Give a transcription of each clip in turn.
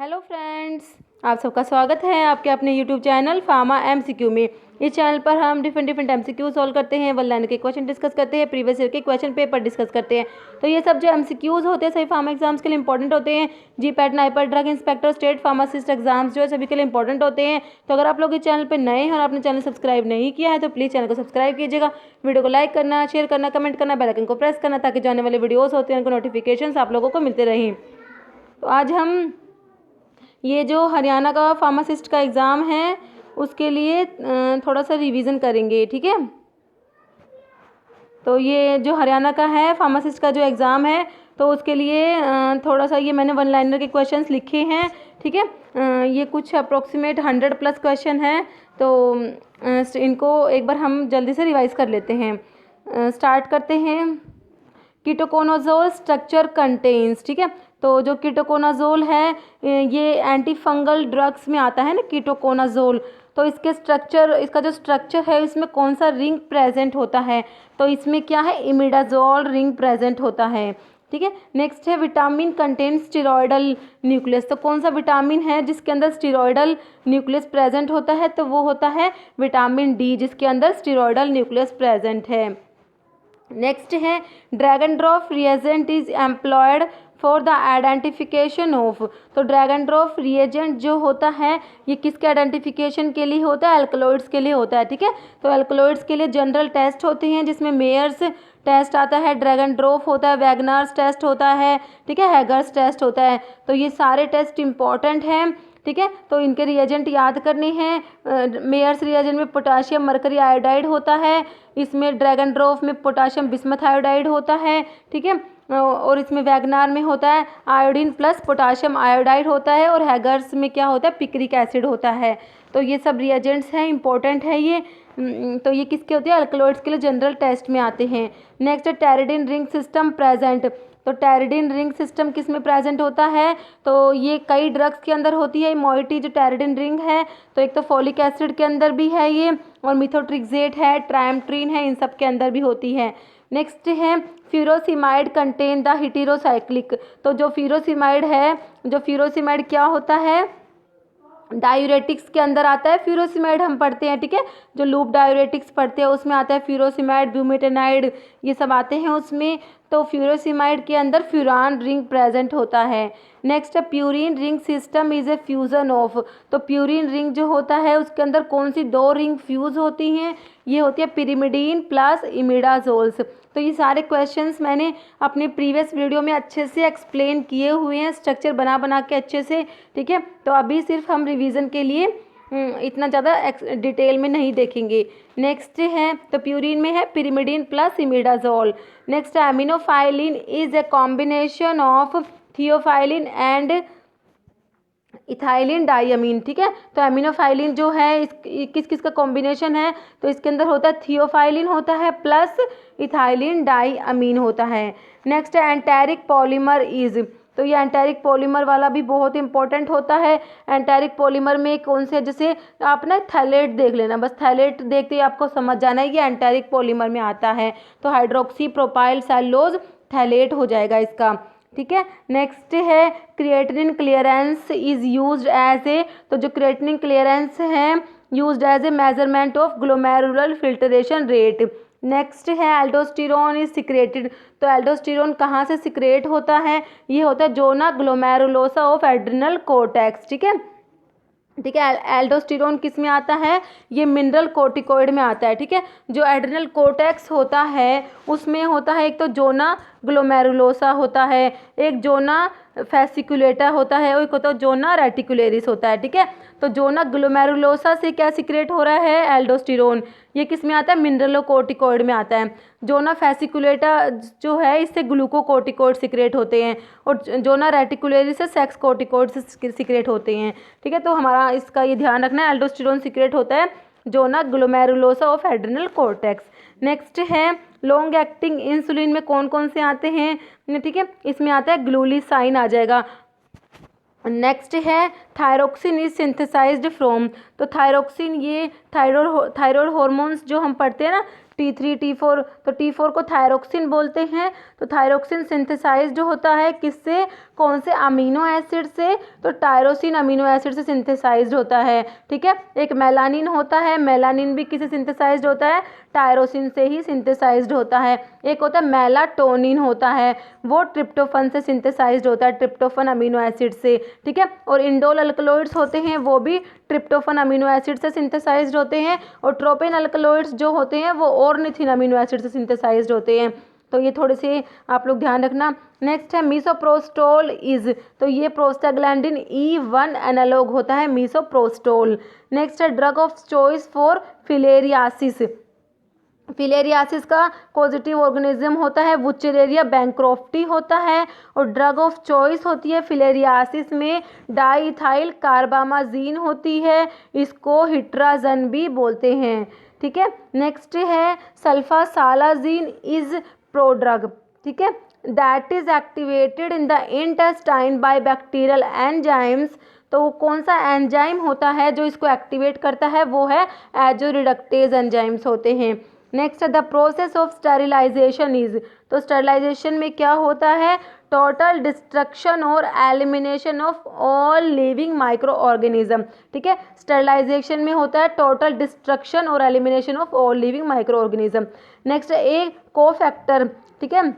Hello friends, आप सबका स्वागत है आपके अपने यूट्यूब चैनल फार्मा एमसीक्यू में। इस चैनल पर हम डिफरेंट एमसीक्यू सॉल्व करते हैं, वन लाइन के क्वेश्चन डिस्कस करते हैं, प्रीवियस ईयर के क्वेश्चन पेपर डिस्कस करते हैं। तो ये सब जो एमसीक्यूज़ होते हैं सभी फार्मा एग्जाम्स के लिए इंपॉर्टेंट होते हैं। GPAT, NIPER, drug inspector, state pharmacist exams जो है सभी के लिए इंपॉर्टेंट होते हैं। तो अगर आप लोग इस चैनल पर नए हैं और आपने चैनल सब्सक्राइब नहीं किया है तो प्लीज़ चैनल को सब्सक्राइब कीजिएगा। वीडियो को लाइक करना, शेयर करना, कमेंट करना, बेल आइकन को प्रेस करना ताकि जाने वाले वीडियोज़ होते हैं उनको नोटिफिकेशन आप लोगों को मिलते रहें। तो आज हम ये जो हरियाणा का फार्मासिस्ट का एग्ज़ाम है उसके लिए थोड़ा सा रिवीजन करेंगे, ठीक है। तो ये जो हरियाणा का है फार्मासिस्ट का जो एग्ज़ाम है तो उसके लिए थोड़ा सा ये मैंने वन लाइनर के क्वेश्चंस लिखे हैं, ठीक है। ये कुछ अप्रोक्सीमेट 100+ क्वेश्चन हैं, तो इनको एक बार हम जल्दी से रिवाइज कर लेते हैं। स्टार्ट करते हैं। कीटोकोनाजोल स्ट्रक्चर कंटेन्स, ठीक है। तो जो कीटोकोनाजोल है ये एंटी फंगल ड्रग्स में आता है ना, कीटोकोनाजोल। तो इसके स्ट्रक्चर, इसका जो स्ट्रक्चर है इसमें कौन सा रिंग प्रेजेंट होता है, तो इसमें क्या है, इमिडाजोल रिंग प्रेजेंट होता है, ठीक है। नेक्स्ट है विटामिन कंटेन स्टेरॉयडल न्यूक्लियस। तो कौन सा विटामिन है जिसके अंदर स्टेरॉयडल न्यूक्लियस प्रेजेंट होता है, तो वो होता है विटामिन डी जिसके अंदर स्टेरॉयडल न्यूक्लियस प्रेजेंट है। नेक्स्ट है dragon drop reagent is employed for the identification of. तो ड्रैगन ड्रॉप रिएजेंट जो होता है ये किसके आइडेंटिफिकेशन के लिए होता है, एल्कलॉइड्स के लिए होता है, ठीक है। तो एल्कलॉइड्स के लिए जनरल टेस्ट होते हैं जिसमें मेयर्स टेस्ट आता है, ड्रैगन ड्रॉप होता है, वैगनर्स टेस्ट होता है, ठीक है, हैगर्स टेस्ट होता है। तो ये सारे टेस्ट इंपॉर्टेंट हैं, ठीक है। तो इनके रिएजेंट याद करने हैं। मेयर्स रिएजेंट में पोटाशियम मरकरी आयोडाइड होता है, इसमें ड्रैगन ड्रॉप में पोटाशियम बिस्मथ आयोडाइड होता है, ठीक है। और इसमें वैगनार में होता है आयोडीन प्लस पोटाशियम आयोडाइड होता है, और हैगर्स में क्या होता है, पिक्रिक एसिड होता है। तो ये सब रिएजेंट्स हैं, इंपॉर्टेंट है ये। तो ये किसके होते हैं, अल्कलॉइड्स के लिए जनरल टेस्ट में आते हैं। नेक्स्ट है टेरिडिन रिंग सिस्टम प्रेजेंट। तो टेरिडिन रिंग सिस्टम किस में प्रेजेंट होता है, तो ये कई ड्रग्स के अंदर होती है मोइटी जो टेरिडिन रिंग है। तो एक तो फॉलिक एसिड के अंदर भी है ये, और मिथोट्रिक्सेट है, ट्राइमेट्रिन है, इन सब के अंदर भी होती है। नेक्स्ट है फ्यूरोसिमाइड कंटेन द हेटेरोसाइक्लिक। तो जो फ्यूरोसिमाइड है, जो फ्यूरोसिमाइड क्या होता है, डायूरेटिक्स के अंदर आता है फ्यूरोसिमाइड, हम पढ़ते हैं, ठीक है। जो लूप डायूरेटिक्स पढ़ते हैं उसमें आता है फ्यूरोसिमाइड, ब्यूमेटेनाइड, ये सब आते हैं उसमें। तो फ्यूरोसिमाइड के अंदर फ्यूरान रिंग प्रेजेंट होता है। नेक्स्ट है purine ring system is a fusion of. तो प्यूरिन रिंग जो होता है उसके अंदर कौन सी दो रिंग फ्यूज होती हैं, ये होती है पिरिमिडीन प्लस इमिडाजोल्स। तो ये सारे क्वेश्चंस मैंने अपने प्रीवियस वीडियो में अच्छे से एक्सप्लेन किए हुए हैं, स्ट्रक्चर बना के अच्छे से, ठीक है। तो अभी सिर्फ हम रिवीजन के लिए इतना ज़्यादा डिटेल में नहीं देखेंगे। नेक्स्ट है, तो प्यूरिन में है pyrimidine plus imidazole. Next aminophylline is a combination of theophylline and ethylene diamine, ठीक है। तो एमिनोफाइलिन जो है किस किस का कॉम्बिनेशन है, तो इसके अंदर होता है थियोफाइलिन होता है प्लस इथाइलिन डाइअमीन होता है। नेक्स्ट है एंटेरिक पॉलीमर इज। तो ये एंटेरिक पॉलीमर वाला भी बहुत इंपॉर्टेंट होता है। एंटेरिक पॉलीमर में कौन से, जैसे आप ना थैलेट देख लेना, बस थैलेट देखते ही आपको समझ जाना है ये एंटेरिक पॉलीमर में आता है। तो हाइड्रोक्सी प्रोपाइल सेलुलोज थैलेट हो जाएगा इसका, ठीक है। नेक्स्ट है creatinine clearance is used as a. तो जो क्रिएटिनिन क्लियरेंस है used as a measurement of glomerular filtration rate. Next है एल्डोस्टेरोन इज सिक्रेटेड। तो एल्डोस्टेरोन कहाँ से सिक्रेट होता है, ये होता है zona glomerulosa of adrenal cortex, ठीक है, ठीक है। एल्डोस्टेरोन किस में आता है, ये मिनरल कोर्टिकोइड में आता है, ठीक है। जो एड्रिनल कोर्टेक्स होता है उसमें होता है एक तो जोना ग्लोमेरुलोसा होता है, एक जोना फैसिकुलेटा होता है, और एक होता है जोना रेटिकुलेरिस होता है, ठीक है। तो जोना ग्लोमेरुलोसा से क्या सिक्रेट हो रहा है, एल्डोस्टेरोन, ये किस में आता है, मिनरलोकोर्टिकोइड में आता है। जोना फैसिकुलेटा जो है इससे ग्लूकोकोर्टिकोइड सिक्रेट होते हैं, और जोना रेटिकुलेरिस से सेक्स कोर्टिकोइड से सिक्रेट होते हैं, ठीक है। तो हमारा इसका ये ध्यान रखना है, एल्डोस्टेरोन सिक्रेट होता है zona glomerulosa of adrenal cortex. Next है लॉन्ग एक्टिंग इंसुलिन में कौन कौन से आते हैं, ठीक है, इसमें आता है ग्लूलिसाइन आ जाएगा। नेक्स्ट है थायरोक्सिन इज सिंथेसाइज्ड फ्रॉम। तो थायरोक्सिन ये थायरॉयड हार्मोन्स जो हम पढ़ते हैं ना, T3 T4, तो T4 को थायरोक्सिन बोलते हैं। तो थायरोक्सिन सिंथेसाइज्ड होता है किससे, कौन से अमीनो एसिड से, तो टायरोसिन अमीनो एसिड से सिंथेसाइज्ड होता है। ठीक है, एक मेलानिन होता है, मेलानिन भी किससे सिंथेसाइज्ड होता है, टायरोसिन से ही सिंथेसाइज्ड होता है। एक होता है मेलाटोनिन होता है, वो ट्रिप्टोफन से सिंथेसाइज्ड होता है, ट्रिप्टोफन अमीनो एसिड से। ठीक है, और इंडोल अल्कलॉइड्स होते हैं वो भी ट्रिप्टोफन अमीनो एसिड से सिंथेसाइज्ड होते हैं, और ट्रोपेन अल्कलॉइड्स जो होते हैं वो ऑर्निथिन अमीनो एसिड से सिंथेसाइज्ड होते हैं। तो ये थोड़े से आप लोग ध्यान रखना। नेक्स्ट है मीसोप्रोस्टोल इज, तो ये प्रोस्टाग्लैंडिन E1 एनालॉग होता है मीसोप्रोस्टोल। नेक्स्ट है drug of choice for filariasis, filariasis का पॉजिटिव ऑर्गेनिज्म होता है वुचरेरिया बैंक्रोफ्टी होता है, और ड्रग ऑफ चॉइस होती है फिलेरियासिस में डाईइथाइल कार्बामाजीन होती है, इसको हिट्राजन भी बोलते हैं। ठीक है, नेक्स्ट है सल्फासालाजीन इज प्रोड्रग। ठीक है, that is activated in the intestine bye bacterial enzymes, तो कौन सा एंजाइम होता है जो इसको एक्टिवेट करता है, वो है एजोरिडक्टेज एंजाइम्स होते हैं। नेक्स्ट है the process of sterilisation is, तो स्टेरिलाइजेशन में क्या होता है, टोटल डिस्ट्रक्शन और elimination of all living micro organism. ठीक है, स्टेरिलाइजेशन में होता है टोटल डिस्ट्रक्शन और elimination of all living micro organism. Next है ए कोफैक्टर। ठीक है,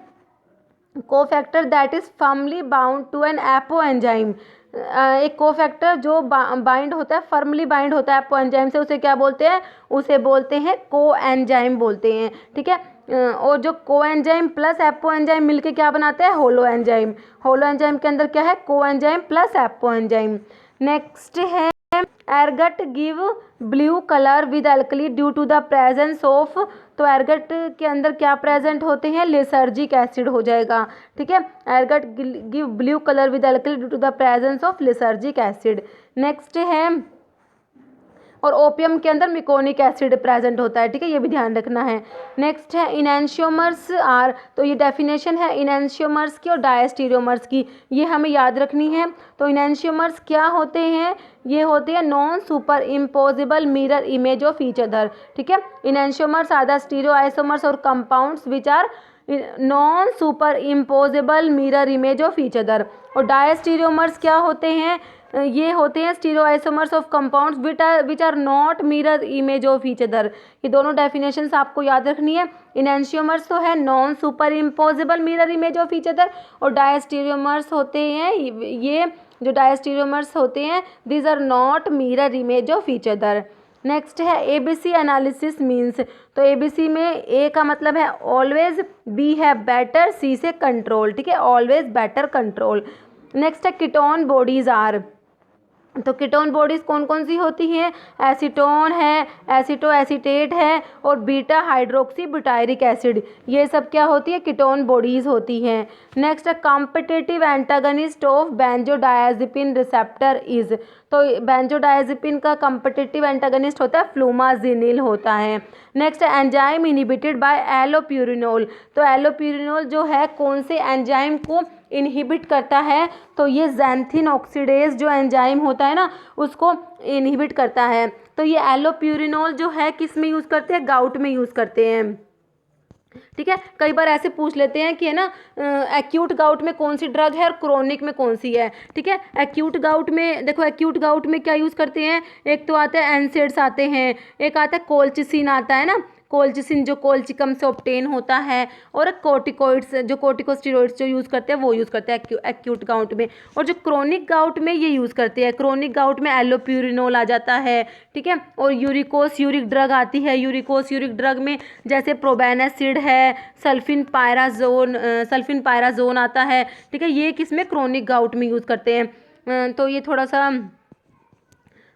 cofactor that is firmly bound to an apo enzyme, एक कोफैक्टर जो बाइंड होता है, फर्मली बाइंड होता है एपो एंजाइम से, उसे क्या बोलते हैं, उसे बोलते हैं को एंजाइम बोलते हैं। ठीक है, और जो को एंजाइम प्लस एपो एंजाइम मिलके क्या बनाते हैं, होलो एंजाइम। होलो एंजाइम के अंदर क्या है, coenzyme plus apoenzyme. Next है ergot give blue colour with alkali due to the presence of, तो एरगट के अंदर क्या प्रेजेंट होते हैं, लिसर्जिक एसिड हो जाएगा। ठीक है, ergot give blue colour with alkali due to the presence of lysergic acid. Next है, और ओपियम के अंदर मिकोनिक एसिड प्रेजेंट होता है। ठीक है, ये भी ध्यान रखना है। नेक्स्ट है इनैंशियोमर्स आर, तो ये डेफिनेशन है इनैंशियोमर्स की और डायस्टीरियोमर्स की, ये हमें याद रखनी है। तो इनैंशियोमर्स क्या होते हैं, ये होते हैं non super imposable mirror image of each other. ठीक है, enantiomers are the stereo isomers और compounds which are non super imposable mirror image of each other. और डायस्टीरियोमर्स क्या होते हैं, ये होते हैं stereo isomers of compounds which are not mirror image of each other. ये दोनों डेफिनेशंस आपको याद रखनी है। इनैंशियोमर्स तो है non super imposable mirror image of each other, और डायस्टीरियोमर्स होते हैं, ये जो डायस्टीरियोमर्स होते हैं these are not mirror image of each other. Next है एबीसी एनालिसिस मीन्स, तो एबीसी में ए का मतलब है ऑलवेज, बी है बेटर, सी से कंट्रोल। ठीक है, ऑलवेज बेटर कंट्रोल। नेक्स्ट है कीटोन बॉडीज आर, तो कीटोन बॉडीज़ कौन कौन सी होती हैं, एसीटोन है, एसीटो एसीटेट है, और बीटा हाइड्रोक्सी ब्यूटायरिक एसिड, ये सब क्या होती है, कीटोन बॉडीज़ होती हैं। नेक्स्ट है competitive antagonist of benzodiazepine receptor is, तो बेंजोडायज़ेपिन का कॉम्पिटिटिव एंटागनिस्ट होता है फ्लूमाजीनिल होता है। नेक्स्ट है एंजाइम इनहिबिटेड बाय एलोप्यूरिनोल, तो एलोप्यूरिनोल जो है कौन से एंजाइम को इनहिबिट करता है, तो ये ज़ैंथिन ऑक्सीडेज जो एंजाइम होता है ना उसको इनहिबिट करता है। तो ये एलोप्यूरिनोल जो है किस में यूज़ करते हैं, गाउट में यूज़ करते हैं। ठीक है, कई बार ऐसे पूछ लेते हैं कि है ना एक्यूट गाउट में कौन सी ड्रग है और क्रोनिक में कौन सी है। ठीक है, एक्यूट गाउट में देखो, एक्यूट गाउट में क्या यूज़ करते हैं, एक तो आते हैं एनसेड्स आते हैं, एक आता है कोल्चिसिन आता है ना, कोल्चिसिन जो कोल्चिकम से ऑब्टेन होता है, और कोर्टिकोइड्स जो कोर्टिकोस्टेरॉइड्स जो यूज़ करते हैं वो यूज़ करते हैं एक्यूट गाउट में। और जो क्रोनिक गाउट में ये यूज़ करते हैं, क्रोनिक गाउट में एलोप्यूरिनोल आ जाता है। ठीक है, और यूरिकोस यूरिक ड्रग आती है, यूरिकोस यूरिक ड्रग में जैसे प्रोबेनासिड है, सल्फिन पायराजोन आता है। ठीक है, ये किस में, क्रोनिक गाउट में यूज़ करते हैं। तो ये थोड़ा सा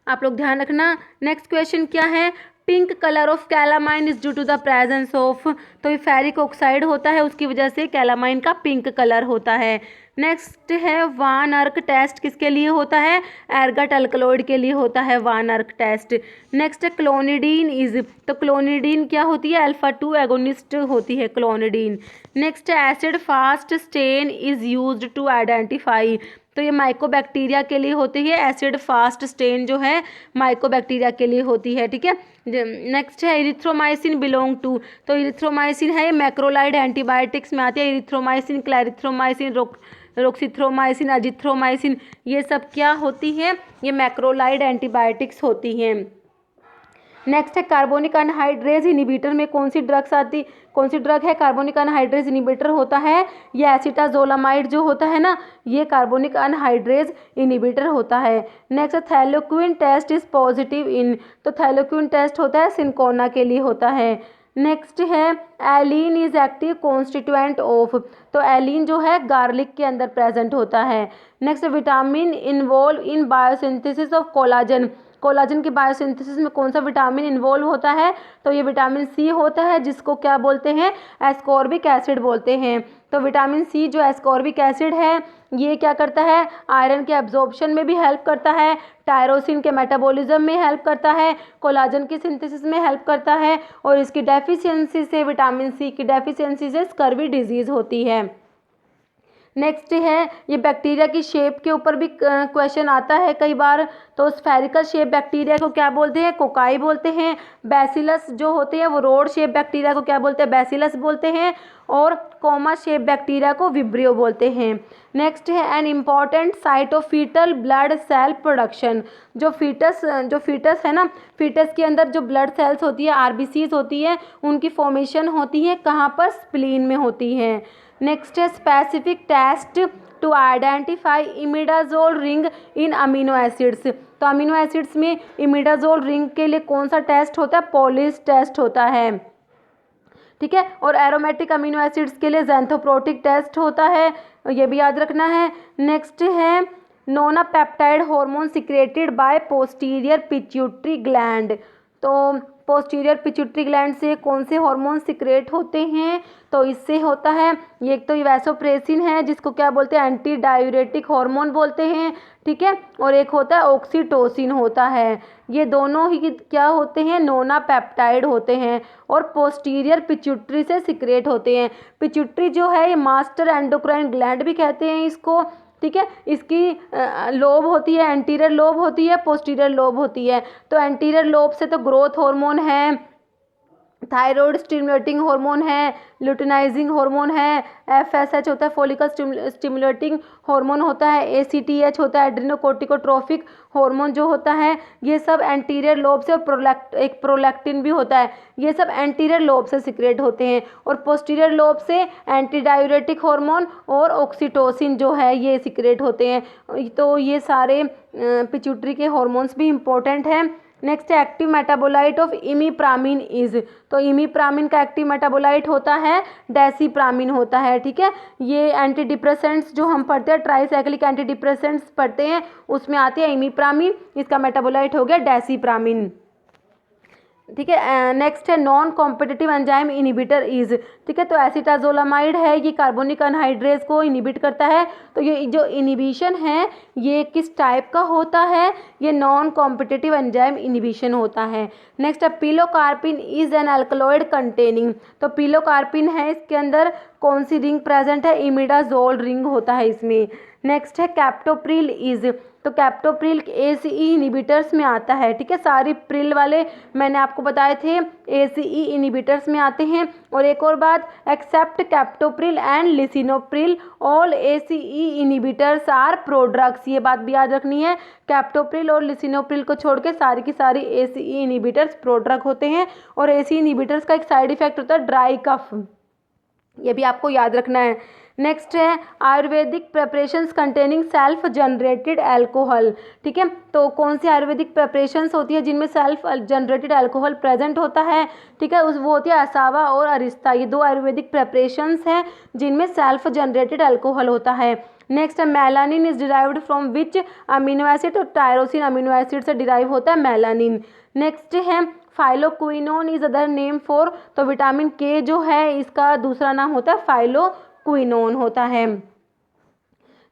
आप लोग ध्यान रखना। नेक्स्ट क्वेश्चन क्या है, pink colour of calamine is due to the presence of, तो ये फेरिक ऑक्साइड होता है, उसकी वजह से कैलामाइन का पिंक कलर होता है। नेक्स्ट है वान अर्क टेस्ट किसके लिए होता है, एरगट अल्कलॉइड के लिए होता है वान अर्क टेस्ट। नेक्स्ट है क्लोनिडीन इज, तो क्लोनिडीन क्या होती है, अल्फा 2 एगोनिस्ट होती है क्लोनिडीन। नेक्स्ट है acid fast stain is used to identify, तो ये माइकोबैक्टीरिया के लिए होती है। एसिड फास्ट स्टेन जो है माइकोबैक्टीरिया के लिए होती है, ठीक है। नेक्स्ट है इरिथ्रोमाइसिन बिलोंग टू, तो इरिथ्रोमाइसिन है ये मैक्रोलाइड एंटीबायोटिक्स में आती है। इरिथ्रोमाइसिन, क्लैरिथ्रोमाइसिन, रोक्सिथ्रोमाइसिन, अजिथ्रोमाइसिन, ये सब क्या होती हैं, ये मैक्रोलाइड एंटीबायोटिक्स होती हैं। नेक्स्ट है कार्बोनिक अनहाइड्रेज इनिबिटर में कौन सी ड्रग है कार्बोनिक अनहाइड्रेज इनिबिटर होता है, ये एसिटाजोलामाइड जो होता है ना, ये कार्बोनिक अनहाइड्रेज इनिबिटर होता है। Next thalleioquin test is positive in, तो थैलोक्विन टेस्ट होता है सिंकोना के लिए होता है। नेक्स्ट है alliin is active constituent of, तो एलिन जो है गार्लिक के अंदर प्रेजेंट होता है। Next vitamin involve in biosynthesis of collagen, collagen की बायोसिंथेसिस में कौन सा विटामिन इन्वॉल्व होता है, तो ये विटामिन सी होता है, जिसको क्या बोलते हैं, एस्कॉर्बिक एसिड बोलते हैं। तो विटामिन सी जो एस्कॉर्बिक एसिड है ये क्या करता है, आयरन के एब्जॉर्प्शन में भी हेल्प करता है, टायरोसिन के मेटाबॉलिज्म में हेल्प करता है, कोलाजन की सिंथेसिस में हेल्प करता है, और इसकी डेफिशिएंसी से, विटामिन सी की डेफिशिएंसी से स्कर्वी डिजीज़ होती है। नेक्स्ट है ये बैक्टीरिया की शेप के ऊपर भी क्वेश्चन आता है कई बार, तो स्फेरिकल शेप बैक्टीरिया को क्या बोलते हैं, कोकाई बोलते हैं। बैसिलस जो होते हैं वो रोड शेप बैक्टीरिया को क्या बोलते हैं, बैसिलस बोलते हैं, और कोमा शेप बैक्टीरिया को विब्रियो बोलते हैं। नेक्स्ट है an important site of fetal blood cell production, जो फीटस है ना, फीटस के अंदर जो ब्लड सेल्स होती है, आरबीसीज होती है, उनकी फॉर्मेशन होती है कहाँ पर, स्प्लीन में होती है। नेक्स्ट है specific test to identify imidazole ring in amino acids, तो अमीनो एसिड्स में इमिडाजोल रिंग के लिए कौन सा टेस्ट होता है, पॉलिश टेस्ट होता है, ठीक है। और एरोमेटिक अमीनो एसिड्स के लिए ज़ैंथोप्रोटिक टेस्ट होता है, ये भी याद रखना है। नेक्स्ट है nonapeptide hormone secreted by posterior pituitary gland, तो पोस्टीरियर पिट्यूटरी ग्लैंड से कौन से हार्मोन सिक्रेट होते हैं, तो इससे होता है ये, एक तो वैसोप्रेसिन है जिसको क्या बोलते हैं, एंटी डायूरेटिक हार्मोन बोलते हैं, ठीक है, और एक होता है ऑक्सीटोसिन होता है। ये दोनों ही क्या होते हैं, नोना पेप्टाइड होते हैं, और पोस्टीरियर पिट्यूटरी से सिक्रेट होते हैं। पिट्यूटरी जो है ये मास्टर एंडोक्राइन ग्लैंड भी कहते हैं इसको, ठीक है। इसकी लोब होती है, एंटीरियर लोब होती है, पोस्टीरियर लोब होती है। तो एंटीरियर लोब से तो ग्रोथ हार्मोन है, थायराइड स्टिमुलेटिंग हार्मोन है, लुटिनाइजिंग हार्मोन है, एफएसएच होता है फॉलिकल स्टिमुलेटिंग हार्मोन होता है, एसीटीएच होता है एड्रिनोकोर्टिकोट्रोफिक हार्मोन जो होता है, ये सब एंटीरियर लोब से, और एक प्रोलैक्टिन भी होता है, ये सब एंटीरियर लोब से सिक्रेट होते हैं। और पोस्टीरियर लोब से एंटी डायूरेटिक हार्मोन और ऑक्सीटोसिन जो है ये सिक्रेट होते हैं। तो ये सारे पिट्यूटरी के हार्मोन्स भी इंपॉर्टेंट हैं। Next active metabolite of imipramine is, तो इमीप्रामिन का एक्टिव मेटाबोलाइट होता है डेसिप्रामिन होता है, ठीक है। ये एंटी डिप्रेसेंट्स जो हम पढ़ते हैं, ट्राईसाइक्लिक एंटी डिप्रेसेंट्स पढ़ते हैं, उसमें आती है इमीप्रामिन, इसका मेटाबोलाइट हो गया डेसिप्रामिन, ठीक है। नेक्स्ट है non competitive enzyme inhibitor is, ठीक है, तो एसिटाजोलामाइड है, ये कार्बोनिक अनहाइड्रेज को इनिबिट करता है। तो ये जो इनिबिशन है ये किस टाइप का होता है, ये नॉन कॉम्पिटिटिव एंजाइम इनिबिशन होता है। नेक्स्ट है pilocarpine is an alkaloid containing, तो पिलोकार्पिन है, इसके अंदर कौन सी रिंग प्रेजेंट है, इमिडाजोल रिंग होता है इसमें। नेक्स्ट है कैप्टोप्रिल इज, तो कैप्टोप्रिल एसीई इनिबिटर्स में आता है, ठीक है। सारी प्रिल वाले मैंने आपको बताए थे एसीई इनिबिटर्स में आते हैं। और एक और बात, except captopril and lisinopril all ACE inhibitors are prodrugs, ये बात भी याद रखनी है। कैप्टोप्रिल और लिसिनोप्रिल को छोड़ के सारी की सारी एसीई इनिबिटर्स प्रोड्रग होते हैं। और एसीई इनिबिटर्स का एक साइड इफेक्ट होता है ड्राई कफ, ये भी आपको याद रखना है। नेक्स्ट है Ayurvedic preparations containing self generated alcohol, ठीक है। तो कौन सी आयुर्वेदिक प्रिपरेशंस होती है जिनमें सेल्फ जनरेटेड अल्कोहल प्रेजेंट होता है, ठीक है, वो होती है असावा और अरिस्ता, ये दो आयुर्वेदिक प्रिपरेशंस हैं जिनमें सेल्फ जनरेटेड अल्कोहल होता है। नेक्स्ट है melanin is derived from which amino acid, तो टायरोसिन अमीनो एसिड से डिराइव होता है मेलानिन। नेक्स्ट है phylloquinone is other name for, तो विटामिन के जो है इसका दूसरा नाम होता है फाइलोक्विनोन होता है।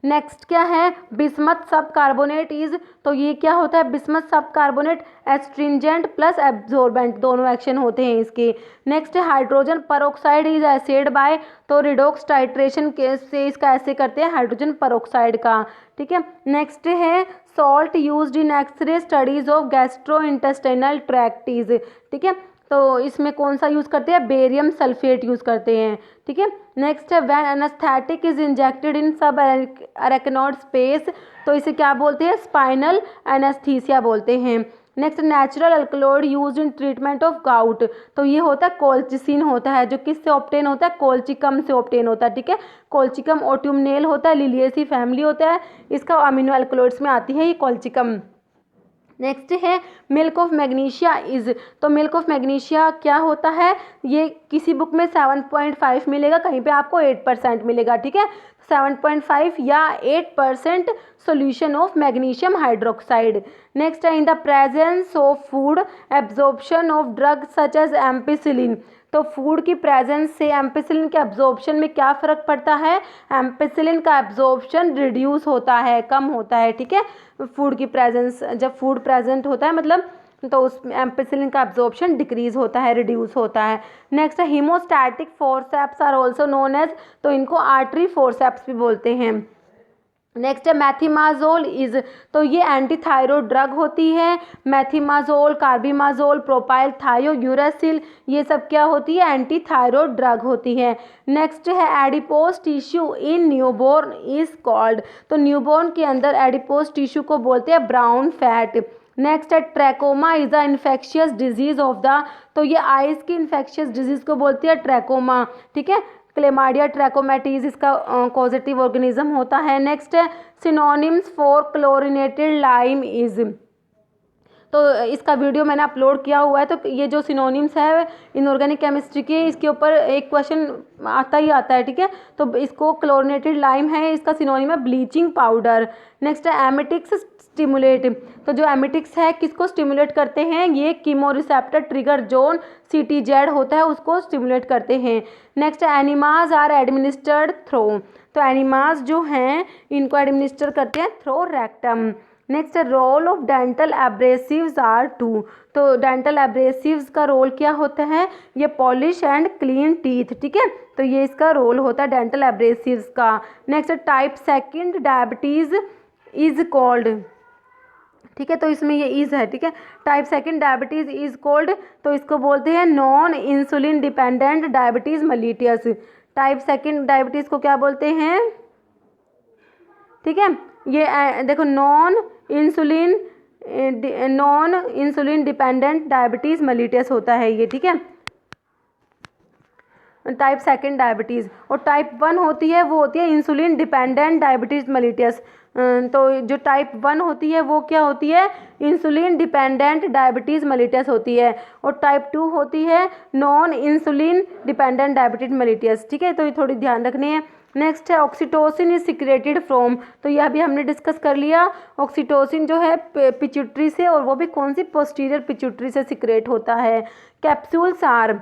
नेक्स्ट क्या है, बिस्मथ सब कार्बोनेट इज, तो ये क्या होता है, बिस्मथ सब कार्बोनेट एस्ट्रिंजेंट प्लस एब्जॉर्बेंट, दोनों एक्शन होते हैं इसके। नेक्स्ट है hydrogen peroxide is acid by, तो रिडॉक्स टाइट्रेशन के से इसका ऐसे करते हैं हाइड्रोजन परऑक्साइड का, ठीक है। नेक्स्ट है salt used in X ray studies of gastro intestinal tract is, ठीक है, तो इसमें कौन सा यूज़ करते हैं, बेरियम सल्फेट यूज़ करते हैं, ठीक है। नेक्स्ट है व्हेन एनेस्थेटिक इज इंजेक्टेड इन सब अरेक्नोइड स्पेस, तो इसे क्या बोलते हैं, स्पाइनल एनेस्थीसिया बोलते हैं। Next natural alkaloid used in treatment of gout, तो ये होता है कोल्चिसिन होता है, जो किससे ऑब्टेन होता है, कोल्चिकम से ऑब्टेन होता है, ठीक है। कोल्चिकम ऑट्युमनेल होता है, लिलिएसी फैमिली होता है, इसका अमीनो अल्कलॉइड्स में आती है ये कोल्चिकम। नेक्स्ट है मिल्क ऑफ मैग्नीशिया इज, तो मिल्क ऑफ मैग्नीशिया क्या होता है, ये किसी बुक में 7.5 मिलेगा, कहीं पे आपको 8% मिलेगा, ठीक है। 7.5 या 8% solution of magnesium hydroxide. Next है in the presence of food absorption of drug such as ampicillin, तो फूड की प्रेजेंस से एम्पिसिलिन के एब्जॉर्प्शन में क्या फ़र्क पड़ता है, एम्पिसिलिन का एब्जॉर्प्शन रिड्यूस होता है, कम होता है, ठीक है। फूड की प्रेजेंस, जब फूड प्रेजेंट होता है मतलब, तो उस एम्पिसिलिन का एब्जॉर्प्शन डिक्रीज होता है, रिड्यूस होता है। नेक्स्ट है haemostatic forceps are also known as, तो इनको आर्टरी फोर्सेप्स भी बोलते हैं। नेक्स्ट है मैथिमाजोल इज, तो ये एंटीथायरॉयड ड्रग होती है। मैथिमाजोल, कार्बिमाजोल, प्रोपाइल थायोयूरासिल, ये सब क्या होती है, एंटीथायरॉयड ड्रग होती है। नेक्स्ट है adipose tissue in newborn is called, तो न्यूबॉर्न के अंदर एडिपोज टिश्यू को बोलते हैं ब्राउन फैट। नेक्स्ट है trachoma is the infectious disease of the, तो ये आइज की इन्फेक्शियस डिजीज को बोलती है ट्रैकोमा, ठीक है। क्लेमाडिया ट्रैकोमैटिस इसका कॉजेटिव ऑर्गेनिज्म होता है। नेक्स्ट है synonyms for chlorinated lime is, तो इसका वीडियो मैंने अपलोड किया हुआ है, तो ये जो सिनोनिम्स है इनऑर्गेनिक केमिस्ट्री के, इसके ऊपर एक क्वेश्चन आता ही आता है, ठीक है। तो इसको क्लोरिनेटेड लाइम है, इसका सिनोनिम है ब्लीचिंग पाउडर। नेक्स्ट है एमिटिक्स स्टिमुलेट, तो जो एमिटिक्स है किसको स्टिमुलेट करते हैं, ये कीमोरिसेप्टर ट्रिगर जोन CTZ होता है, उसको स्टिमुलेट करते हैं। Next enemas are administered through, तो एनिमाज जो हैं इनको एडमिनिस्टर करते हैं through rectum. Next role of dental abrasives are 2, तो डेंटल एब्रेसिव्स का रोल क्या होता है, ये पॉलिश एंड क्लीन टीथ, ठीक है, तो ये इसका रोल होता है डेंटल एब्रेसिव्स का। Next type 2 diabetes is called, ठीक है, तो इसमें ये इज है, ठीक है। टाइप 2 डायबिटीज़ इज कॉल्ड, तो इसको बोलते हैं non insulin dependent diabetes mellitus. Type 2 diabetes को क्या बोलते हैं, ठीक है, ये देखो non insulin dependent diabetes mellitus होता है ये, ठीक है, टाइप 2 डायबिटीज़। और टाइप 1 होती है, वो होती है इंसुलिन डिपेंडेंट डायबिटीज़ मेलिटस, तो जो टाइप 1 होती है वो क्या होती है, इंसुलिन डिपेंडेंट डायबिटीज़ मेलिटस होती है। और टाइप 2 होती है non insulin dependent diabetes mellitus, ठीक है, तो ये थोड़ी ध्यान रखनी है। नेक्स्ट है ऑक्सीटोसिन इज सिक्रेटेड फ्रॉम, तो यह भी हमने डिस्कस कर लिया। ऑक्सीटोसिन जो है पिट्यूटरी से, और वो भी कौन सी, पोस्टीरियर पिट्यूटरी से सिक्रेट होता है। कैप्सूल्स आर,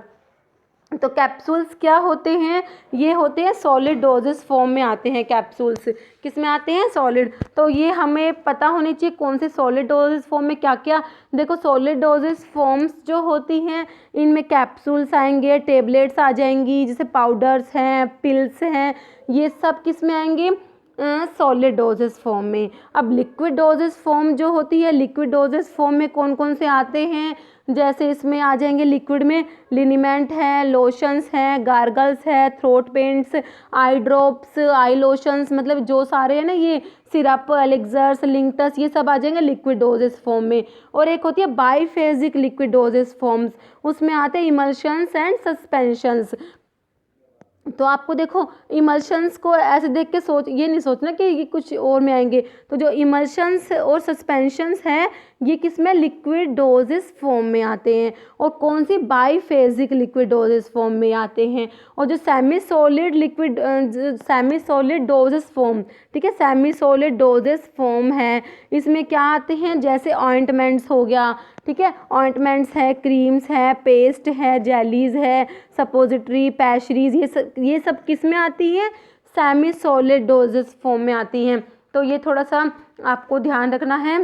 तो कैप्सूल्स क्या होते हैं, ये होते हैं सॉलिड डोजेस फॉर्म में आते हैं। कैप्सूल्स किस में आते हैं, सॉलिड, तो ये हमें पता होनी चाहिए कौन से सॉलिड डोजेस फॉर्म में क्या क्या। देखो सॉलिड डोजेस फॉर्म्स जो होती हैं इनमें कैप्सूल्स आएंगे, टेबलेट्स आ जाएंगी, जैसे पाउडर्स हैं, पिल्स हैं, ये सब किस में आएंगे, सॉलिड डोजेस फॉर्म में। अब लिक्विड डोजेस फॉर्म जो होती है, लिक्विड डोजेस फॉर्म में कौन कौन से आते हैं, जैसे इसमें आ जाएंगे लिक्विड में लिनीमेंट है, लोशंस हैं, गार्गल्स है, थ्रोट पेंट्स, आई ड्रॉप्स, आई लोशंस, मतलब जो सारे हैं ना ये सिरप, एलिक्सर्स, लिंक्टस, ये सब आ जाएंगे लिक्विड डोजेस फॉर्म में। और एक होती है बाईफेजिक लिक्विड डोजेस फॉर्म्स, उसमें आते हैं इमल्शंस एंड सस्पेंशंस। तो आपको देखो इमल्शंस को ऐसे देख के ये नहीं सोचना कि ये कुछ और में आएंगे, तो जो इमल्शंस और सस्पेंशंस हैं ये किस में, लिक्विड डोजेस फॉर्म में आते हैं। और कौन सी, बाईफेजिक लिक्विड डोजेस फॉर्म में आते हैं। और जो सेमी सॉलिड डोजेस फॉर्म, ठीक है, सेमी सॉलिड डोजेस फॉर्म है, इसमें क्या आते हैं, जैसे ऑइंटमेंट्स हो गया, ठीक है, ऑइंटमेंट्स है, क्रीम्स है, पेस्ट है, जेलीज है, सपोजिटरी, पैशरीज, ये सब किस में आती है, सेमी सॉलिड डोजेस फॉर्म में आती हैं। तो ये थोड़ा सा आपको ध्यान रखना है।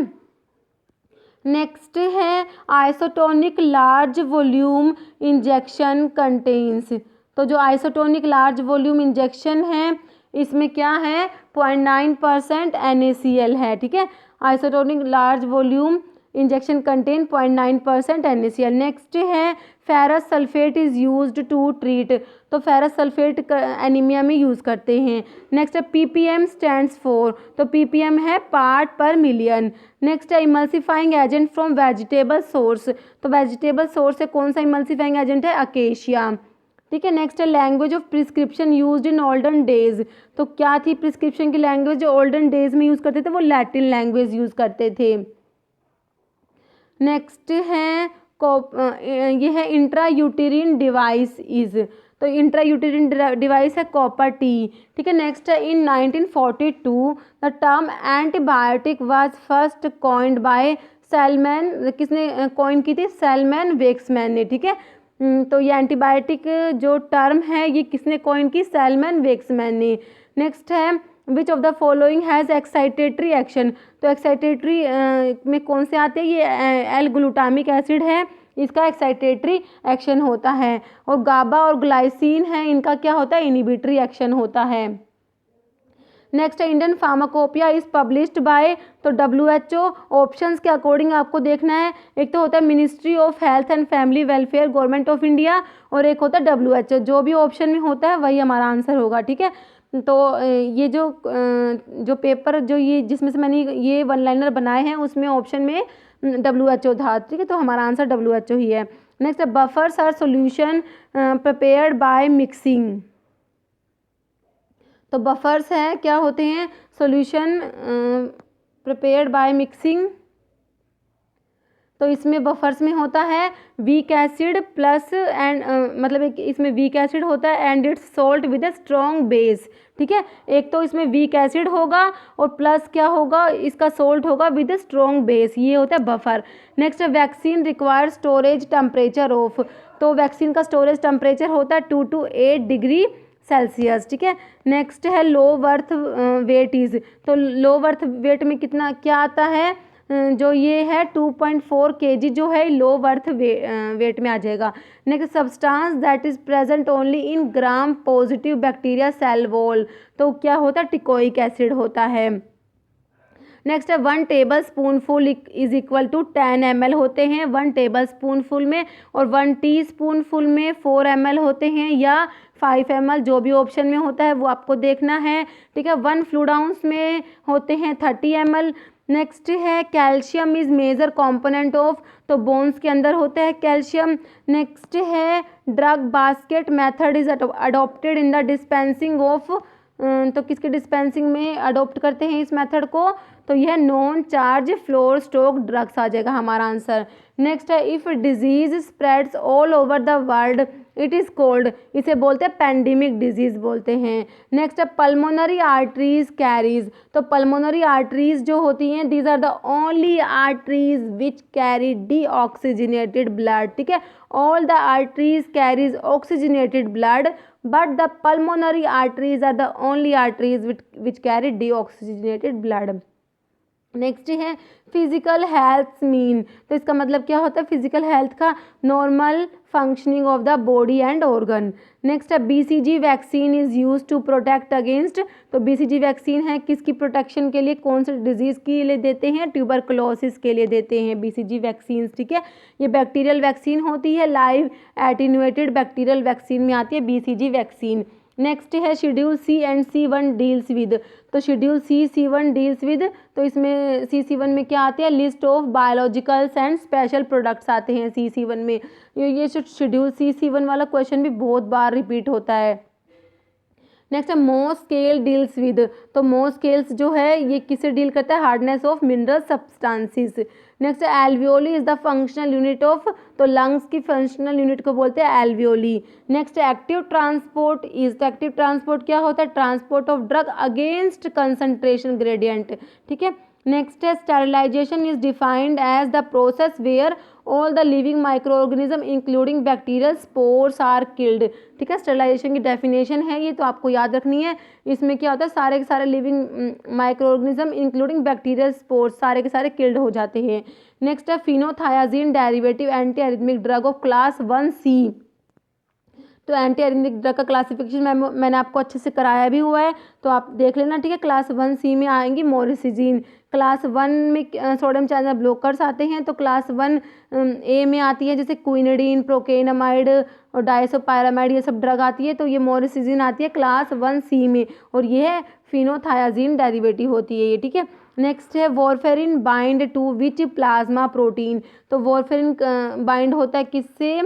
नेक्स्ट है isotonic large volume injection contains. तो जो आइसोटोनिक लार्ज वॉल्यूम इंजेक्शन है इसमें क्या है 0.9% NaCl है, ठीक है। Isotonic large volume injection contain 0.9% NaCl। Next है ferrous sulphate is used to treat. तो फेरस सल्फेट एनीमिया में यूज़ करते हैं। नेक्स्ट है ppm स्टैंड्स फॉर। तो ppm है पार्ट पर मिलियन। नेक्स्ट है emulsifying agent from vegetable source. तो वेजिटेबल सोर्स से कौन सा इमल्सिफाइंग एजेंट है अकेशिया, ठीक है। नेक्स्ट है language of prescription used in olden days. तो क्या थी प्रिस्क्रिप्शन की लैंग्वेज जो ओल्डन डेज में यूज़ करते थे, वो लैटिन लैंग्वेज यूज़ करते थे। नेक्स्ट है ये है इंट्रा यूटेरिन डिवाइस इज। तो इंट्रा यूटेरिन डिवाइस है कॉपर टी, ठीक है। नेक्स्ट है इन 1942 the term antibiotic was first coined bye salesman. किसने कॉइन की थी, सेलमैन वेक्समैन ने, ठीक है। तो ये एंटीबायोटिक जो टर्म है ये किसने कॉइन की, सेलमैन वेक्समैन ने। नेक्स्ट है which of the following has excitatory action. तो एक्साइटेटरी में कौन से आते हैं, ये एल ग्लूटामिक एसिड है, इसका एक्साइटेटरी एक्शन होता है। और गाबा और ग्लाइसिन है, इनका क्या होता है, इनिबिटरी एक्शन होता है। नेक्स्ट है Indian pharmacopoeia is published by. तो WHO ऑप्शंस के अकॉर्डिंग आपको देखना है। एक तो होता है ministry of health and family welfare government of India, और एक होता है WHO। जो भी ऑप्शन में होता है वही हमारा आंसर होगा, ठीक है। तो ये जो पेपर जो ये जिसमें से मैंने ये वन लाइनर बनाए हैं उसमें ऑप्शन में WHO था, ठीक है। तो हमारा आंसर WHO ही है। नेक्स्ट है buffers are solution prepared by mixing. तो बफर्स है क्या होते हैं, सॉल्यूशन प्रिपेयर्ड बाय मिक्सिंग। तो इसमें बफर्स में होता है वीक एसिड प्लस एंड मतलब इसमें वीक एसिड होता है and it's salt with a strong base, ठीक है। एक तो इसमें वीक एसिड होगा और प्लस क्या होगा, इसका सॉल्ट होगा विद अ स्ट्रॉन्ग बेस, ये होता है बफर। नेक्स्ट है vaccine require storage temperature of. तो वैक्सीन का स्टोरेज टेम्परेचर होता है 2 to 8 डिग्री सेल्सियस, ठीक है। नेक्स्ट है लो बर्थ वेट इज। तो लो बर्थ वेट में कितना क्या आता है, जो ये है 2.4 kg जो है लो बर्थ वेट में आ जाएगा। Next substance that is present only in gram positive bacteria cell wall. तो क्या होता है, टिकोइक एसिड होता है। नेक्स्ट है 1 table spoonful is equal to 10 ml होते हैं 1 टेबल स्पूनफुल में, और 1 टीस्पूनफुल में 4 ml होते हैं या 5 ml, जो भी ऑप्शन में होता है वो आपको देखना है, ठीक है। 1 फ्लूइड आउंस में होते हैं 30 ml। नेक्स्ट है calcium is major component of. तो बोन्स के अंदर होता है कैल्शियम। नेक्स्ट है drug basket method is adopted in the dispensing of. तो किसके डिस्पेंसिंग में अडॉप्ट करते हैं इस मेथड को, तो यह non charge floor stock drugs आ जाएगा हमारा आंसर। नेक्स्ट है if disease spreads all over the world it is called. इसे बोलते हैं पेंडेमिक डिजीज बोलते हैं। नेक्स्ट है पल्मोनरी आर्टरीज कैरीज। तो पल्मोनरी आर्टरीज जो होती हैं these are the only arteries which carry deoxygenated blood, ठीक है। All the arteries carries oxygenated blood but the pulmonary arteries are the only arteries which carry deoxygenated blood। Next है physical health mean. तो इसका मतलब क्या होता है, physical health का normal functioning of the body and organ. Next है BCG vaccine is use to protect against. तो BCG वैक्सीन है किसकी प्रोटेक्शन के लिए, कौन से डिजीज़ के लिए देते हैं, ट्यूबरकुलोसिस के लिए देते हैं BCG वैक्सीन, ठीक है। ये बैक्टीरियल वैक्सीन होती है, लाइव एटीन्यूएटेड बैक्टीरियल वैक्सीन में आती है BCG वैक्सीन। नेक्स्ट है schedule C and C1 deals with. तो शेड्यूल C1 डील्स विद, तो इसमें C1 में क्या आते हैं, list of biologicals and special products आते हैं C1 में। ये शेड्यूल C1 वाला क्वेश्चन भी बहुत बार रिपीट होता है। नेक्स्ट है मोस स्केल डील्स विद। तो मोस स्केल्स जो है ये किससे डील करता है, hardness of mineral substances. Next है alveoli is the functional unit of. तो लंग्स की फंक्शनल यूनिट को बोलते हैं एल्वियोली। नेक्स्ट है एक्टिव ट्रांसपोर्ट इज। तो एक्टिव ट्रांसपोर्ट क्या होता है, transport of drug against concentration gradient, ठीक है। नेक्स्ट है sterilization is defined as the process where all the living micro organism including bacterial spores are killed. ठीक है, स्टेरिलाइजेशन की डेफिनेशन है ये, तो आपको याद रखनी है। इसमें क्या होता है, सारे के सारे living micro organism including bacterial spores सारे के सारे किल्ड हो जाते हैं। नेक्स्ट है phenothiazine derivative anti arrhythmic drug of class 1C। तो एंटी एरिथमिक ड्रग का क्लासिफिकेशन मैंने आपको अच्छे से कराया भी हुआ है, तो आप देख लेना। ठीक है, क्लास 1C में आएंगी मोरिसिजीन, क्लास 1 में सोडियम चैनल ब्लॉकर्स आते हैं, तो क्लास 1A में आती है जैसे क्विनिडीन, प्रोकेनामाइड और डाइसोपायरामाइड, ये सब ड्रग आती है। तो ये मोरिसिजीन आती है क्लास 1C में, और ये है फिनोथायाजीन डेरिवेटिव होती है ये। ठीक है, नेक्स्ट है warfarin bind to which plasma protein. तो वॉरफेरिन बाइंड होता है किससे,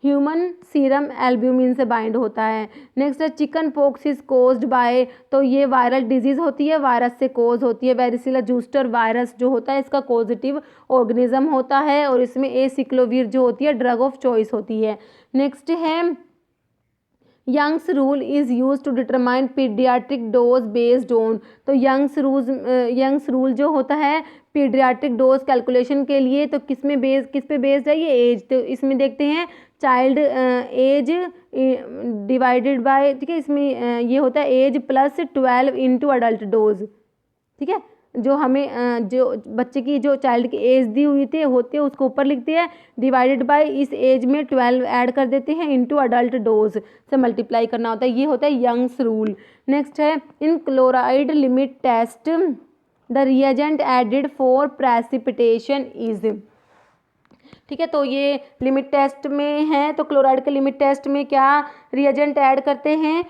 ह्यूमन सीरम एल्ब्यूमिन से बाइंड होता है। नेक्स्ट है chicken pox is caused by, तो ये वायरल डिजीज होती है, वायरस से कोज होती है। वेरिसिला जूस्टर वायरस जो होता है इसका पॉजिटिव ऑर्गेनिज्म होता है, और इसमें एसिक्लोवीर जो होती है ड्रग ऑफ चॉइस होती है। नेक्स्ट है Young's rule is use to determine pediatric dose based on. तो यंग्स रूल जो होता है पीडियाट्रिक डोज कैलकुलेशन के लिए, तो किस पे बेस्ड है ये, एज। तो इसमें देखते हैं चाइल्ड एज डिवाइडेड बाय, ठीक है, इसमें ये होता है age plus 12 into adult dose. ठीक है, जो हमें जो बच्चे की जो चाइल्ड की एज दी हुई थी होती है उसको ऊपर लिखते हैं, डिवाइडेड बाय इस एज में 12 ऐड कर देते हैं, इंटू अडल्ट डोज से मल्टीप्लाई करना होता है, ये होता है यंग्स रूल। नेक्स्ट है in chloride limit test the reagent added for precipitation is. ठीक है, तो ये लिमिट टेस्ट में है, तो क्लोराइड के लिमिट टेस्ट में क्या रिएजेंट ऐड करते हैं,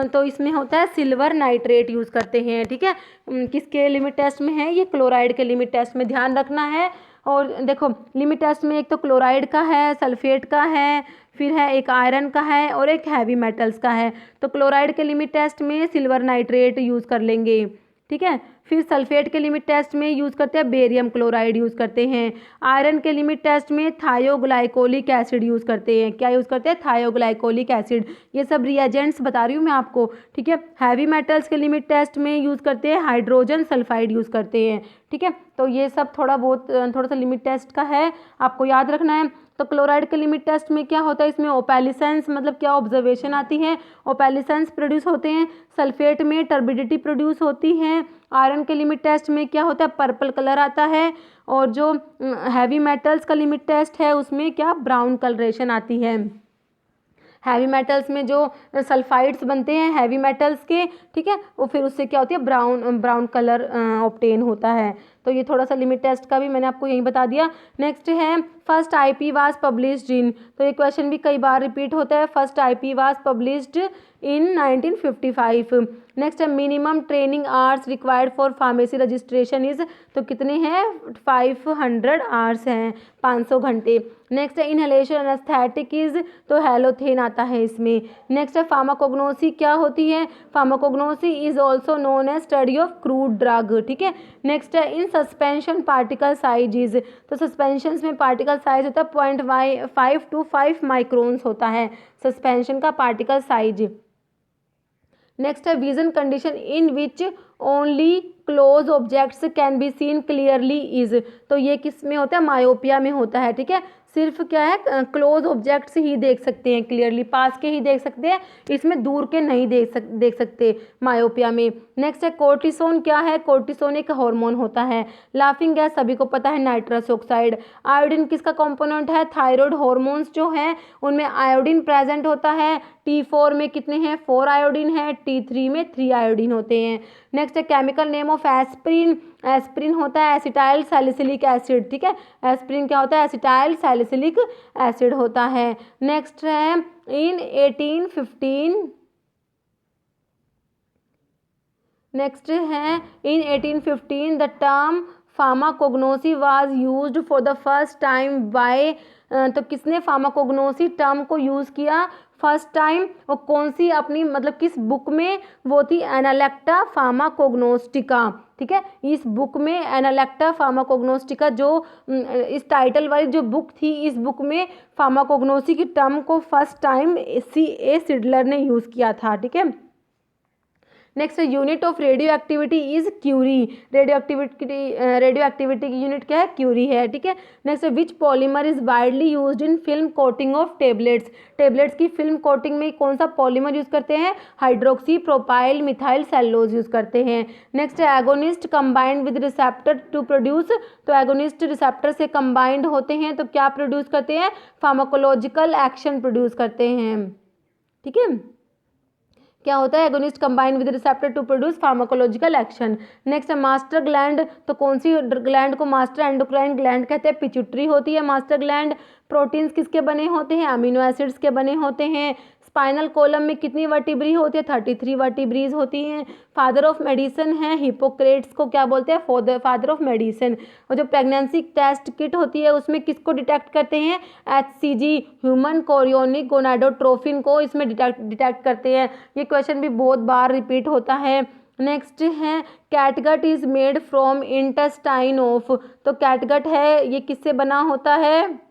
तो इसमें होता है सिल्वर नाइट्रेट यूज़ करते हैं। ठीक है, किसके लिमिट टेस्ट में है, ये क्लोराइड के लिमिट टेस्ट में, ध्यान रखना है। और देखो लिमिट टेस्ट में एक तो क्लोराइड का है, सल्फेट का है, फिर है एक आयरन का है और एक हैवी मेटल्स का है। तो क्लोराइड के लिमिट टेस्ट में सिल्वर नाइट्रेट यूज़ कर लेंगे। ठीक है, फिर सल्फेट के लिमिट टेस्ट में यूज़ करते हैं बेरियम क्लोराइड यूज़ करते हैं। आयरन के लिमिट टेस्ट में थायोग्लाइकोलिक एसिड यूज़ करते हैं। क्या यूज़ करते हैं, थायोग्लाइकोलिक एसिड। ये सब रिएजेंट्स बता रही हूँ मैं आपको। ठीक है, हैवी मेटल्स के लिमिट टेस्ट में यूज़ करते हैं हाइड्रोजन सल्फाइड यूज़ करते हैं। ठीक है, तो ये सब थोड़ा सा लिमिट टेस्ट का है, आपको याद रखना है। तो क्लोराइड के लिमिट टेस्ट में क्या होता है, इसमें ओपैलिसेंस मतलब क्या ऑब्जर्वेशन आती है, ओपैलिसेंस प्रोड्यूस होते हैं। सल्फेट में टर्बिडिटी प्रोड्यूस होती है। आयरन के लिमिट टेस्ट में क्या होता है, पर्पल कलर आता है। और जो हैवी मेटल्स का लिमिट टेस्ट है उसमें क्या ब्राउन कलरेशन आती है। हैवी मेटल्स में जो सल्फाइड्स बनते हैं हैवी मेटल्स के, ठीक है, वो फिर उससे क्या होती है ब्राउन कलर ऑब्टेन होता है। तो ये थोड़ा सा लिमिट टेस्ट का भी मैंने आपको यही बता दिया। नेक्स्ट है first IP was published in, तो ये क्वेश्चन भी कई बार रिपीट होता है। First IP was published in 1955। Next है minimum training hours required for pharmacy registration is, तो कितने हैं 500 आवर्स हैं, 500 घंटे। नेक्स्ट है इनहेलेशन एनेस्थेटिक इज, तो हेलोथेन आता है इसमें। नेक्स्ट है फार्माकोग्नोसी क्या होती है, pharmacognosy is also known as study of crude drug. ठीक है, नेक्स्ट है in suspension particle size is, तो सस्पेंशन में पार्टिकल साइज होता है 0.5 to 5 माइक्रोन्स होता है सस्पेंशन का पार्टिकल साइज। नेक्स्ट है vision condition in which only close objects can be seen clearly is, तो ये किस में होता है, मायोपिया में होता है। ठीक है, सिर्फ क्या है क्लोज ऑब्जेक्ट्स ही देख सकते हैं क्लियरली, पास के ही देख सकते हैं, इसमें दूर के नहीं देख सकते मायोपिया में। नेक्स्ट है कोर्टिसोन क्या है, कोर्टिसोन एक हार्मोन होता है। लाफिंग गैस सभी को पता है नाइट्रस ऑक्साइड। आयोडीन किसका कंपोनेंट है, थायराइड हार्मोन्स जो हैं उनमें आयोडीन प्रेजेंट होता है। T4 में कितने हैं, 4 आयोडीन है, T3 में 3 आयोडीन होते हैं। नेक्स्ट है chemical name of aspirin, aspirin होता है एसिटाइल सैलिसिलिक एसिड। ठीक है, एस्प्रिन क्या होता है, एसिटाइल सैलिसिलिक एसिड होता है। नेक्स्ट है इन 1815, नेक्स्ट है in 1815 the term pharmacognosy was used for the first time by, तो किसने फार्माकोग्नोसी टर्म को यूज़ किया फर्स्ट टाइम, और कौन सी अपनी मतलब किस बुक में, वो थी एनालेक्टा फार्माकोग्नोस्टिका। ठीक है, इस बुक में एनालेक्टा फार्माकोग्नोस्टिका जो इस टाइटल वाली जो बुक थी, इस बुक में फार्माकोग्नोसी की टर्म को फर्स्ट टाइम C.A. सिडलर ने यूज़ किया था। ठीक है, next unit of radioactivity is curie, radioactivity की यूनिट क्या है, क्यूरी है, ठीक है। Next which polymer is widely used in film coating of tablets, tablets की फिल्म कोटिंग में कौन सा पॉलीमर यूज करते हैं, hydroxy propyl methyl cellulose use करते हैं। Next agonist combined with receptor to produce, तो एगोनिस्ट रिसेप्टर से कंबाइंड होते हैं तो क्या प्रोड्यूस करते हैं, फार्माकोलॉजिकल एक्शन प्रोड्यूस करते हैं, ठीक है। क्या होता है, agonist combine with receptor to produce pharmacological action. Next है मास्टर ग्लैंड, तो कौन सी ग्लैंड को मास्टर एंडोक्राइन ग्लैंड कहते हैं, पिट्यूटरी होती है मास्टर ग्लैंड। प्रोटीन्स किसके बने होते हैं, अमीनो एसिड्स के बने होते हैं। स्पाइनल कॉलम में कितनी वर्टिब्री होती है, 33 वर्टिब्रीज होती हैं। फादर ऑफ मेडिसिन है, हिपोक्रेट्स को क्या बोलते हैं, फादर ऑफ मेडिसिन। और जो प्रेगनेंसी टेस्ट किट होती है उसमें किसको डिटेक्ट करते हैं, HCG ह्यूमन कोरियोनिक गोनाडोट्रोफिन को इसमें डिटेक्ट करते हैं। ये क्वेश्चन भी बहुत बार रिपीट होता है। नेक्स्ट है catgut is made from intestine of, तो कैटगट है ये किससे बना होता है,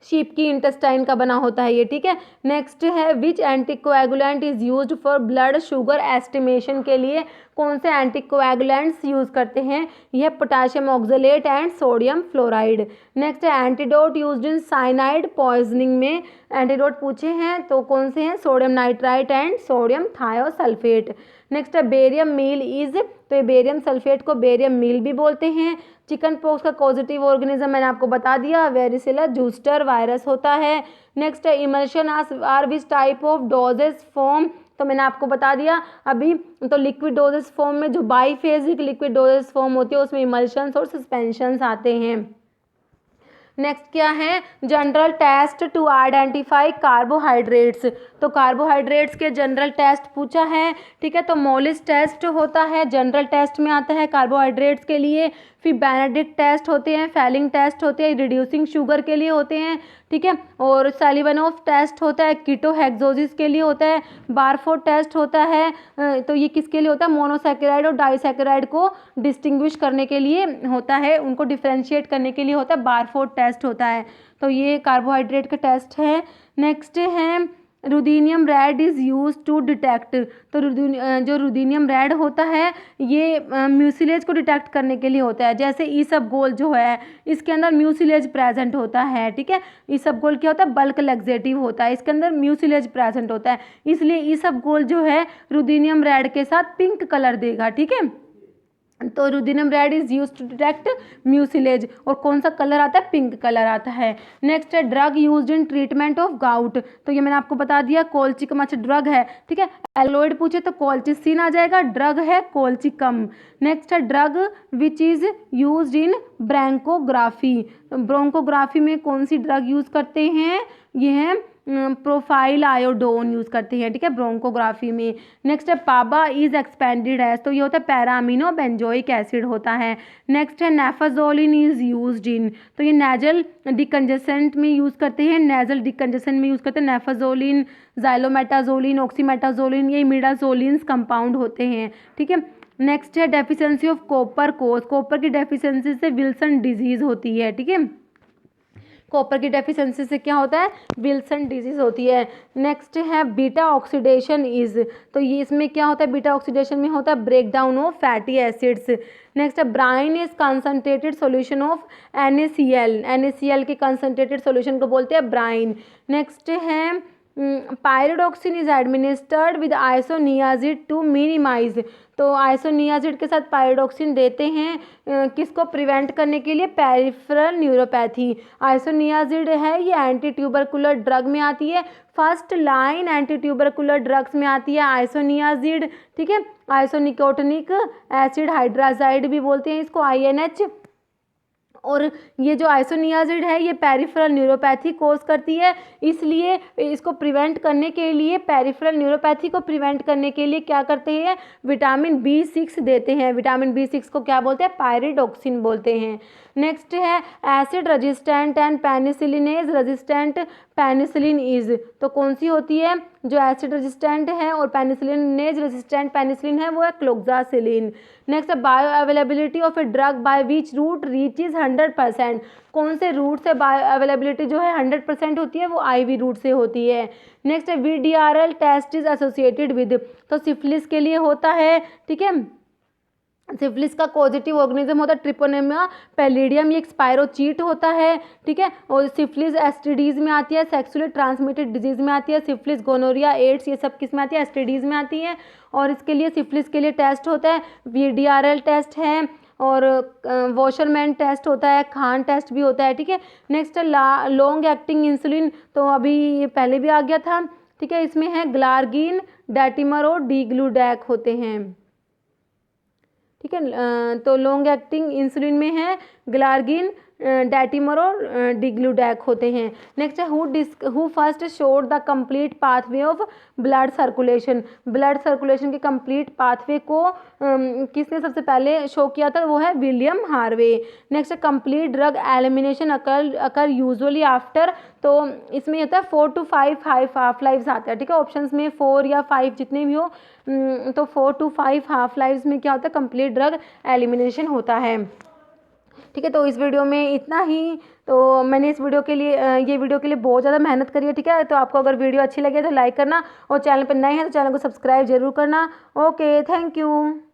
शीप की इंटेस्टाइन का बना होता है ये, ठीक है। नेक्स्ट है which anticoagulant is used for blood sugar estimation, के लिए कौन से एंटीकोएगुलेंट्स यूज करते हैं, यह potassium oxalate and sodium fluoride. Next है antidote used in cyanide poisoning में, एंटीडोट पूछे हैं तो कौन से हैं, sodium nitrite and sodium thiosulphate. Next है बेरियम मील इज, तो ये बेरियम सल्फेट को बेरियम मील भी बोलते हैं। चिकन पॉक्स का पॉजिटिव ऑर्गेनिज्म मैंने आपको बता दिया, वेरिसिला जूस्टर वायरस होता है। नेक्स्ट है emulsion are which type of dosage form, तो मैंने आपको बता दिया अभी, तो लिक्विड डोजेस फॉर्म में जो बाईफेजिक लिक्विड डोजेस फॉर्म होती है उसमें इमल्शंस और सस्पेंशंस आते हैं। नेक्स्ट क्या है, general test to identify carbohydrates, तो कार्बोहाइड्रेट्स के जनरल टेस्ट पूछा है, ठीक है। तो मोलिस टेस्ट होता है, जनरल टेस्ट में आता है कार्बोहाइड्रेट्स के लिए। फिर बेनेडिक्ट टेस्ट होते हैं, फेलिंग टेस्ट होते हैं, रिड्यूसिंग शुगर के लिए होते हैं, ठीक है। और सालिवानोव टेस्ट होता है, कीटोहेक्सोसिस के लिए होता है। बारफोर्ड टेस्ट होता है, तो ये किसके लिए होता है, मोनोसैकेराइड और डाइसैकेराइड को डिस्टिंग्विश करने के लिए होता है, उनको डिफ्रेंशिएट करने के लिए होता है, बारफोर्ड टेस्ट होता है। तो ये कार्बोहाइड्रेट का टेस्ट है। नेक्स्ट है ruthenium red is use to detect, तो जो रुदीनियम रेड होता है ये म्यूसिलेज को डिटेक्ट करने के लिए होता है। जैसे ईसबगोल जो है इसके अंदर म्यूसिलेज प्रेजेंट होता है, ठीक है। ईसबगोल क्या होता है, बल्क लैक्सेटिव होता है, इसके अंदर म्यूसिलेज प्रेजेंट होता है, इसलिए ईसबगोल जो है रुदीनियम रेड के साथ पिंक कलर देगा, ठीक है। तो ruthenium red is use to detect mucilage, और कौन सा कलर आता है, पिंक कलर आता है। नेक्स्ट है drug used in treatment of gout, तो ये मैंने आपको बता दिया कोल्चिकम अच्छा ड्रग है, ठीक है। एलोइड पूछे तो कोल्चिसिन आ जाएगा, ड्रग है कोल्चिकम। नेक्स्ट है drug which is used in bronchography, bronchography में कौन सी ड्रग यूज करते हैं, ये है प्रोफाइल आयोडोन यूज करते हैं, ठीक है, ब्रोंकोग्राफी में। नेक्स्ट है पाबा इज एक्सपेंडेड एज, तो ये होता है पैरामिनो बेंजोइक एसिड होता है। नेक्स्ट है नेफाजोलिन इज यूज्ड इन, तो ये नेजल डिकंजेसेंट में यूज करते हैं, नेजल डिकंजेसेंट में यूज करते हैं नेफाजोलिन, जाइलोमेटाजोलिन, ऑक्सीमेटाजोलिन, ये इमिडाजोलिन्स कंपाउंड होते हैं, ठीक है। नेक्स्ट है deficiency of copper cause, copper की डेफिशिएंसी से विल्सन डिजीज होती है, ठीक है। कॉपर की डेफिशिएंसी से क्या होता है, विल्सन डिजीज होती है। नेक्स्ट है बीटा ऑक्सीडेशन इज, तो ये इसमें क्या होता है, बीटा ऑक्सीडेशन में होता है break down of fatty acids. Next है brine is concentrated solution of NaCl, NaCl के कंसनट्रेटेड सॉल्यूशन को बोलते हैं ब्राइन। नेक्स्ट है pyridoxine is administered with isoniazid to minimize, तो आइसोनियाजिड के साथ पायरोडॉक्सिन देते हैं किसको प्रिवेंट करने के लिए, पेरिफेरल न्यूरोपैथी। आइसोनियाजिड है ये एंटी ट्यूबरकुलर ड्रग में आती है, first line anti tubercular drugs में आती है आइसोनियाजिड, ठीक है। आइसोनिकोटिनिक एसिड हाइड्राजाइड भी बोलते हैं इसको, INH। और ये जो आइसोनियाजिड है ये पेरिफेरल न्यूरोपैथी कोज करती है, इसलिए इसको प्रिवेंट करने के लिए, पेरिफेरल न्यूरोपैथी को प्रिवेंट करने के लिए क्या करते हैं, विटामिन B6 देते हैं। विटामिन B6 को क्या बोलते हैं, पायरिडॉक्सिन बोलते हैं। नेक्स्ट है acid resistant and penicillinase resistant penicillin is, तो कौन सी होती है जो एसिड रेजिस्टेंट है और पेनिसिलिनेज रेजिस्टेंट पेनिसिलिन है वो है क्लोक्सासिलिन। नेक्स्ट है bio availability of a drug by which route reaches 100%, कौन से रूट से बायो अवेलेबिलिटी जो है 100% होती है वो IV रूट से होती है। नेक्स्ट है VDRL test is associated with, तो सिफिलिस के लिए होता है, ठीक है, सिफिलिस का पॉजिटिव ऑर्गेनिज्म होता है ट्रिपोनेमिया पैलिडियम, ये एक्सपायरोचीट होता है, ठीक है, और सिफिलिस एसटीडीज में आती है, सेक्सुअली ट्रांसमिटेड डिजीज में आती है, सिफिलिस गोनोरिया एड्स ये सब किस में आती है, एसटीडीज में आती है, और इसके लिए सिफिलिस के लिए टेस्ट होता है VDRL टेस्ट है, और वॉशरमैन टेस्ट होता है, खान टेस्ट भी होता है, ठीक है। नेक्स्ट लॉन्ग एक्टिंग इंसुलिन, तो अभी ये पहले भी आ गया था, ठीक है, इसमें है ग्लार्गिन, डैटिमर और डीग्लूडैक होते हैं, ठीक है। तो लॉन्ग एक्टिंग इंसुलिन में है ग्लार्गिन, डैटिमर और डिग्लूडैक होते हैं। नेक्स्ट है who first showed the complete pathway of blood circulation, blood circulation के कंप्लीट पाथवे को किसने सबसे पहले शो किया था, वो है विलियम हार्वे। नेक्स्ट है कंप्लीट ड्रग एलिमिनेशन अकर यूजुअली आफ्टर, तो इसमें होता है 4 to 5 हाफ लाइव्स आते हैं, ठीक है, ऑप्शंस में 4 या 5 जितने भी हो, तो 4 to 5 हाफ लाइव्स में क्या होता है, कंप्लीट ड्रग एलिमिनेशन होता है, ठीक है। तो इस वीडियो में इतना ही, तो मैंने इस वीडियो के लिए ये वीडियो के लिए बहुत ज़्यादा मेहनत करी है, ठीक है। तो आपको अगर वीडियो अच्छी लगे तो लाइक करना, और चैनल पर नए हैं तो चैनल को सब्सक्राइब जरूर करना। Okay, thank you.